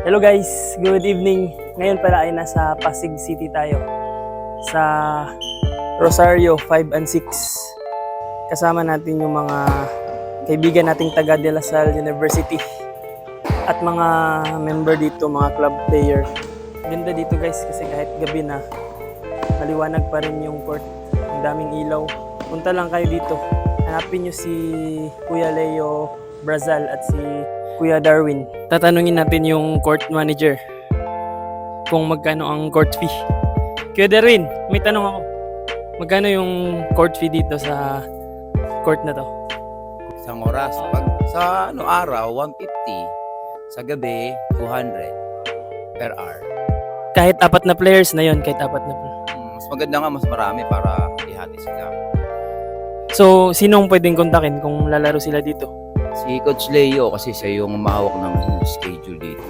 Hello guys, good evening. Ngayon pala ay nasa Pasig City tayo sa Rosario 5 and 6. Kasama natin yung mga kaibigan nating taga De La Salle University at mga member dito, mga club player. Ganda dito guys kasi kahit gabi na, maliwanag pa rin yung court. Ang daming ilaw. Punta lang kayo dito. Hanapin nyo si Kuya Leo Brazal at si Kuya Darwin. Tatanungin natin yung court manager kung magkano ang court fee. Kuya Darwin, may tanong ako. Magkano yung court fee dito sa court na to? Isang oras. Pag sa araw, 150. Sa gabi, 200 per hour. Kahit apat na players na yon, kahit apat na players. Mas maganda nga, mas marami para ihati sila. So, sinong pwedeng kontakin kung lalaro sila dito? Si Coach Leo kasi siya yung mahawak ng schedule dito.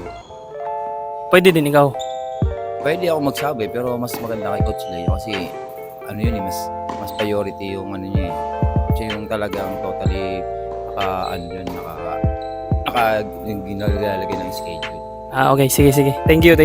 Pwede din ikaw. Pwede ako magsabi pero mas maganda kay Coach Leo kasi ano yun mas priority yung ano niya eh. Siya yung talagang totally naka ginalagay ng schedule. Okay, sige. Thank you.